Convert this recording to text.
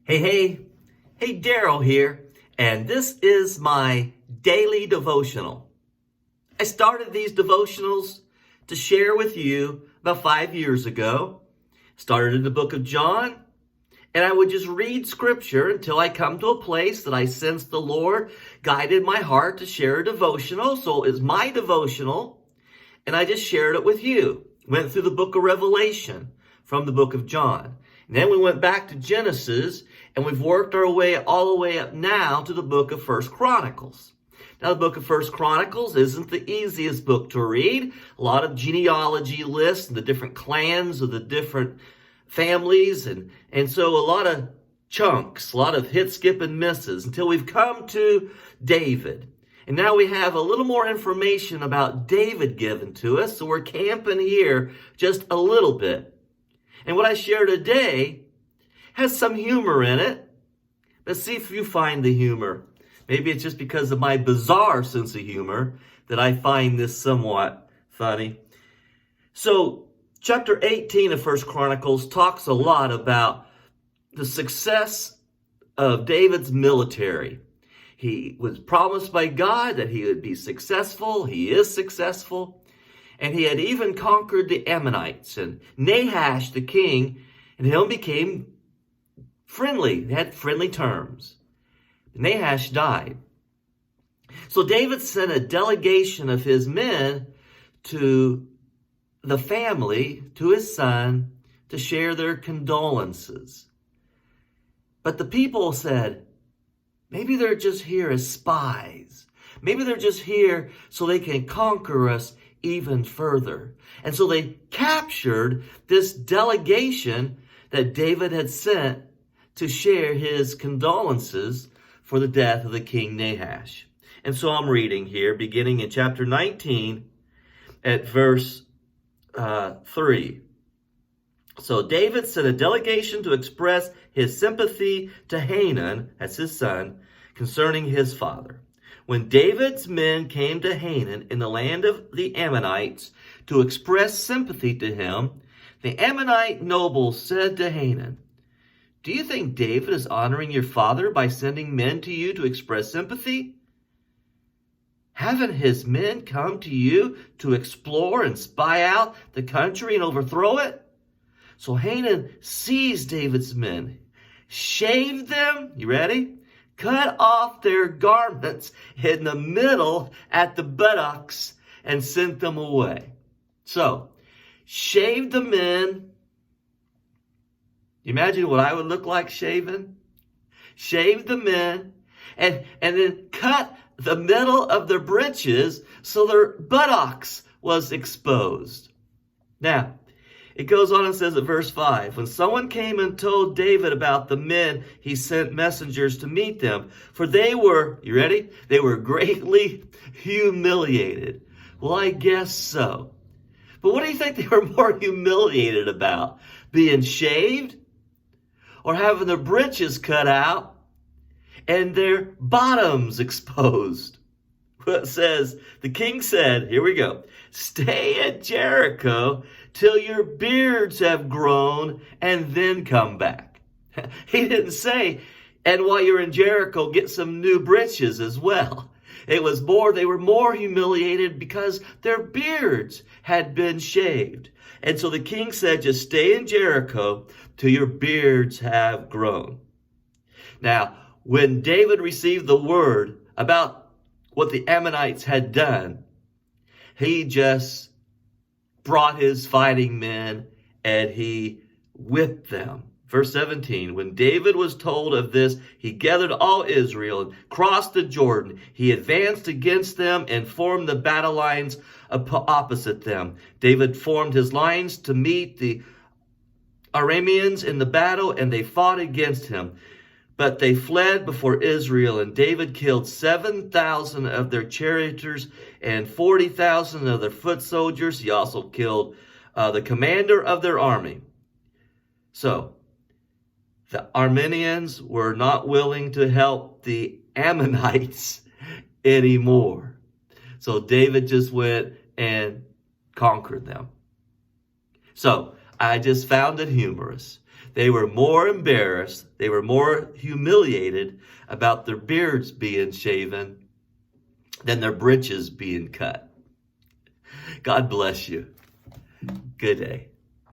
Hey, Daryl here, and this is my daily devotional. I started these devotionals to share with you about 5 years ago. Started in the book of John, and I would just read scripture until I come to a place that I sensed the Lord guided my heart to share a devotional. So it's my devotional, and I just shared it with you. Went through the book of Revelation from the book of John. And then we went back to Genesis, and we've worked our way all the way up now to the book of First Chronicles. Now, the book of First Chronicles isn't the easiest book to read. A lot of genealogy lists and the different clans of the different families, and so a lot of chunks, a lot of hit, skip, and misses until we've come to David. And now we have a little more information about David given to us, so we're camping here just a little bit. And what I share today has some humor in it. Let's see if you find the humor. Maybe it's just because of my bizarre sense of humor that I find this somewhat funny. So, chapter 18 of First Chronicles talks a lot about the success of David's military. He was promised by God that he would be successful. He is successful. And he had even conquered the Ammonites. And Nahash, the king, and him became friendly. They had friendly terms. Nahash died. So David sent a delegation of his men to the family, to his son, to share their condolences. But the people said, maybe they're just here as spies. Maybe they're just here so they can conquer us even further. And so they captured this delegation that David had sent to share his condolences for the death of the king Nahash. And so I'm reading here, beginning in chapter 19 at verse 3. So David sent a delegation to express his sympathy to Hanan, that's his son, concerning his father. When David's men came to Hanan in the land of the Ammonites to express sympathy to him, the Ammonite nobles said to Hanan, "Do you think David is honoring your father by sending men to you to express sympathy? Haven't his men come to you to explore and spy out the country and overthrow it?" So Hanan seized David's men, shaved them, you ready? Cut off their garments in the middle at the buttocks and sent them away. So, shaved the men. You imagine what I would look like shaven? Shaved the men and then cut the middle of their breeches so their buttocks was exposed. Now, it goes on and says at verse 5, when someone came and told David about the men, he sent messengers to meet them. For they were, you ready? They were greatly humiliated. Well, I guess so. But what do you think they were more humiliated about? Being shaved? Or having their breeches cut out and their bottoms exposed? Well, it says, the king said, here we go, "Stay at Jericho till your beards have grown and then come back." He didn't say, and while you're in Jericho, get some new breeches as well. It was more, they were more humiliated because their beards had been shaved. And so the king said, just stay in Jericho till your beards have grown. Now, when David received the word about what the Ammonites had done, he just brought his fighting men and he whipped them. Verse 17, when David was told of this, he gathered all Israel and crossed the Jordan. He advanced against them and formed the battle lines opposite them. David formed his lines to meet the Arameans in the battle, and they fought against him. But they fled before Israel, and David killed 7,000 of their charioteers and 40,000 of their foot soldiers. He also killed the commander of their army. So, the Arameans were not willing to help the Ammonites anymore. So David just went and conquered them. So, I just found it humorous They were more embarrassed, they were more humiliated about their beards being shaven than their breeches being cut. God bless you. Good day.